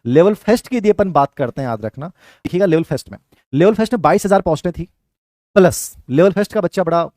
Level first की यदि अपन बात करते हैं, याद रखना, देखिएगा लेवल फर्स्ट में 22,000 पोस्टें थी, प्लस लेवल फर्स्ट का बच्चा बड़ा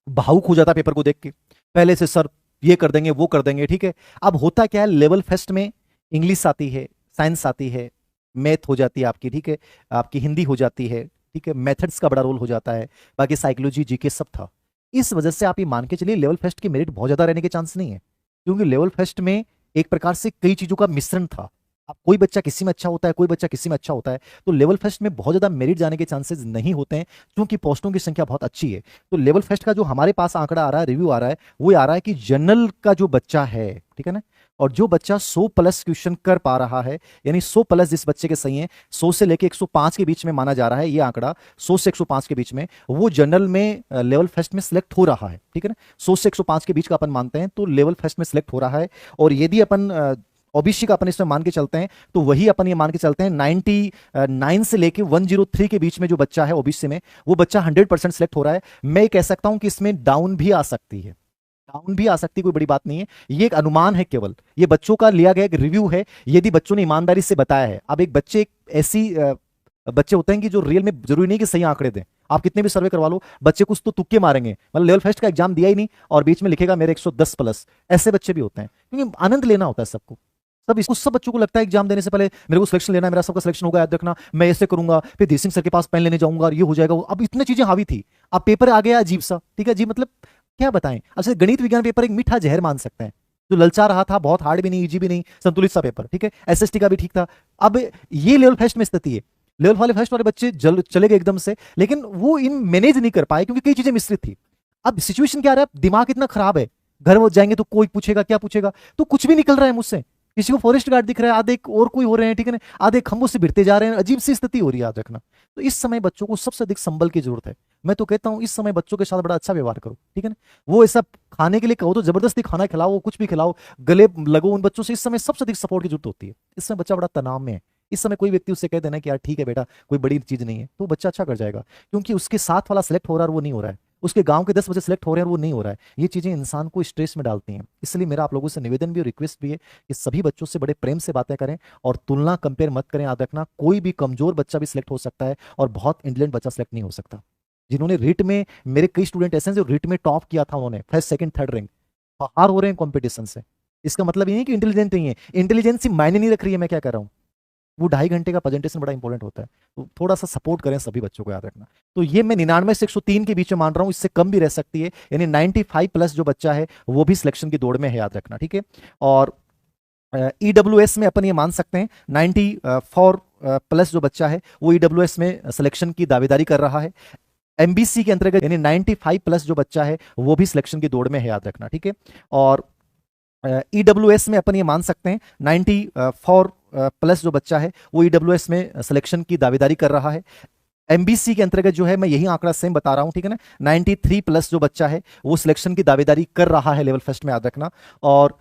भावुक हो जाता पेपर को देख के, पहले से सर ये कर देंगे वो कर देंगे, ठीक है। अब होता क्या है, लेवल फर्स्ट में इंग्लिश आती है, साइंस आती है, मैथ हो जाती है आपकी, ठीक है, आपकी हिंदी हो जाती है, ठीक है, मेथड्स का बड़ा रोल हो जाता है, बाकी साइकोलॉजी जीके सब था। इस वजह से आप ये मान के चलिए लेवल फर्स्ट की मेरिट बहुत ज्यादा रहने के चांस नहीं है, क्योंकि लेवल फर्स्ट में एक प्रकार से कई चीजों का मिश्रण था। अब कोई बच्चा किसी में अच्छा होता है, कोई बच्चा किसी में अच्छा होता है, तो लेवल फर्स्ट में बहुत ज्यादा मेरिट जाने के चांसेस नहीं होते हैं, क्योंकि पोस्टों की संख्या बहुत अच्छी है। तो लेवल फर्स्ट का जो हमारे पास आंकड़ा आ रहा है, रिव्यू आ रहा है, वो आ रहा है कि जनरल का जो बच्चा है, ठीक है ना, और जो बच्चा 100 प्लस क्वेश्चन कर पा रहा है, यानी 100 प्लस जिस बच्चे के सही है, 100 से लेके 105 के बीच में माना जा रहा है ये आंकड़ा, 100 से 105 के बीच में, वो जनरल में लेवल फर्स्ट में सिलेक्ट हो रहा है, ठीक है ना। 100 से 105 के बीच का अपन मानते हैं तो लेवल फर्स्ट में सिलेक्ट हो रहा है। और यदि अपन ओबीसी का अपन इसमें मान के चलते हैं, तो वही अपन ये मान के चलते हैं 99 से लेके 103 के बीच में जो बच्चा है ओबीसी में, वो बच्चा 100% सिलेक्ट हो रहा है। मैं कह सकता हूं कि इसमें डाउन भी आ सकती है, डाउन भी आ सकती है, कोई बड़ी बात नहीं है, ये एक अनुमान है, केवल ये बच्चों का लिया गया एक रिव्यू है, यदि बच्चों ने ईमानदारी से बताया है। अब एक बच्चे, एक ऐसी बच्चे होते हैं कि जो रियल में जरूरी नहीं कि सही आंकड़े दें, आप कितने भी सर्वे करवा लो, बच्चे कुछ तो तुक्के मारेंगे, मतलब लेवल फर्स्ट का एग्जाम दिया ही नहीं और बीच में लिखेगा मेरे 110 प्लस, ऐसे बच्चे भी होते हैं, क्योंकि आनंद लेना होता है सबको। सब बच्चों को लगता है एग्जाम देने से पहले मेरे को सिलेक्शन लेना है, मेरा सबका सिलेक्शन होगा, याद रखना, मैं ऐसे करूंगा, फिर देसिंग सर के पास पेन लेने जाऊंगा और ये हो जाएगा। अब इतनी चीजें हावी थी, अब पेपर आ गया अजीब सा, ठीक है जी, मतलब क्या बताएं। अच्छा, गणित विज्ञान पेपर एक मीठा जहर मान सकते हैं, जो ललचा रहा था, बहुत हार्ड भी नहीं, इजी भी नहीं, संतुलित सा पेपर, ठीक है, एसएसटी का भी ठीक था। अब ये लेवल फर्स्ट में स्थिति है, लेवल वाले फर्स्ट वाले बच्चे चले गए एकदम से, लेकिन वो इन मैनेज नहीं कर पाए, क्योंकि कई चीजें मिश्रित थी। अब सिचुएशन क्या रहा है, दिमाग इतना खराब है, घर वो जाएंगे तो कोई पूछेगा क्या पूछेगा, तो कुछ भी निकल रहा है मुझसे, किसी को फॉरेस्ट गार्ड दिख रहा है, आधे और कोई हो रहे हैं, ठीक है ना, आधे खंभों से भिड़ते जा रहे हैं, अजीब सी स्थिति हो रही है, याद रखना। तो इस समय बच्चों को सबसे अधिक संबल की जरूरत है। मैं तो कहता हूं इस समय बच्चों के साथ बड़ा अच्छा व्यवहार करो, ठीक है ना, वो ऐसा खाने के लिए कहो तो जबरदस्ती खाना खिलाओ, कुछ भी खिलाओ, गले लगो उन बच्चों से, इस समय सबसे अधिक सपोर्ट की जरूरत होती है। इस समय बच्चा बड़ा तनाव में है, इस समय कोई व्यक्ति उससे कह देना कि यार ठीक है बेटा, कोई बड़ी चीज नहीं है, तो बच्चा अच्छा कर जाएगा, क्योंकि उसके साथ वाला सिलेक्ट हो रहा है और वो नहीं हो रहा है, उसके गांव के 10 बच्चे सिलेक्ट हो रहे हैं और वो नहीं हो रहा है। ये चीजें इंसान को स्ट्रेस में डालती हैं। इसलिए मेरा आप लोगों से निवेदन भी और रिक्वेस्ट भी है कि सभी बच्चों से बड़े प्रेम से बातें करें और तुलना कंपेयर मत करें। याद रखना, कोई भी कमजोर बच्चा भी सिलेक्ट हो सकता है और बहुत इंटेलिजेंट बच्चा सिलेक्ट नहीं हो सकता। जिन्होंने रिट में, मेरे कई स्टूडेंट ऐसे हैं जो रिट में टॉप किया था, उन्होंने फर्स्ट सेकंड थर्ड रैंक, बाहर हो रहे हैं कॉम्पिटिशन से। इसका मतलब ये नहीं कि इंटेलिजेंट नहीं है, इंटेलिजेंसी मायने नहीं रख रही है, मैं क्या कर रहा हूं, वो 2.5 घंटे का प्रेजेंटेशन बड़ा इंपॉर्टेंट होता है, तो थोड़ा सा सपोर्ट करें सभी बच्चों को, याद रखना। तो ये मैं 99 से 103 के बीच में मान रहा हूं, इससे कम भी रह सकती है, यानी 95 प्लस जो बच्चा है वो भी सिलेक्शन की दौड़ में है, याद रखना, ठीक है। और ईडब्ल्यूएस में अपन ये मान सकते हैं 94 प्लस जो बच्चा है वो ईडब्ल्यूएस में सिलेक्शन की दावेदारी कर रहा है। एमबीसी के अंतर्गत यानी 95 प्लस जो बच्चा है वो भी सिलेक्शन की दौड़ में है, याद रखना, ठीक है। और ईडब्ल्यूएस में अपन ये मान सकते हैं 94 प्लस जो बच्चा है वो ईडब्ल्यूएस में सिलेक्शन की दावेदारी कर रहा है। एमबीसी के अंतर्गत जो है, मैं यही आंकड़ा सेम बता रहा हूं, ठीक है ना, 93 प्लस जो बच्चा है वो सिलेक्शन की दावेदारी कर रहा है लेवल फर्स्ट में, याद रखना। और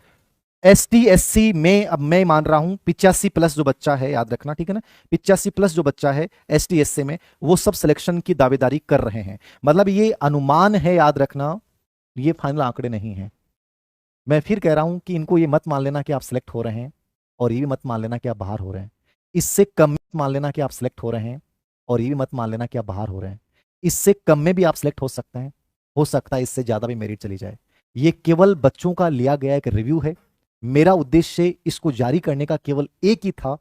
एसटी एससी में अब मैं मान रहा हूं 85 प्लस जो बच्चा है, याद रखना, ठीक है ना, 85 प्लस जो बच्चा है एसटी एससी में, वो सब सिलेक्शन की दावेदारी कर रहे हैं। मतलब ये अनुमान है, याद रखना, ये फाइनल आंकड़े नहीं है। मैं फिर कह रहा हूं कि इनको ये मत मान लेना कि आप सिलेक्ट हो रहे हैं, और ये भी मत मान लेना कि आप बाहर हो रहे हैं। इससे कम मत मान लेना कि आप सिलेक्ट हो रहे हैं, और ये भी मत मान लेना कि आप बाहर हो रहे हैं। इससे कम में भी आप सिलेक्ट हो सकते हैं, हो सकता है इससे ज्यादा भी मेरिट चली जाए। ये केवल बच्चों का लिया गया एक रिव्यू है। मेरा उद्देश्य इसको जारी करने का केवल एक ही था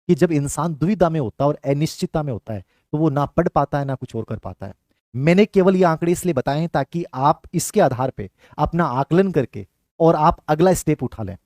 कि जब इंसान दुविधा में होता है और अनिश्चितता में होता है, तो वो ना पढ़ पाता है ना कुछ और कर पाता है। मैंने केवल ये आंकड़े इसलिए बताए हैं ताकि आप इसके आधार पर अपना आकलन करके और आप अगला स्टेप उठा लें।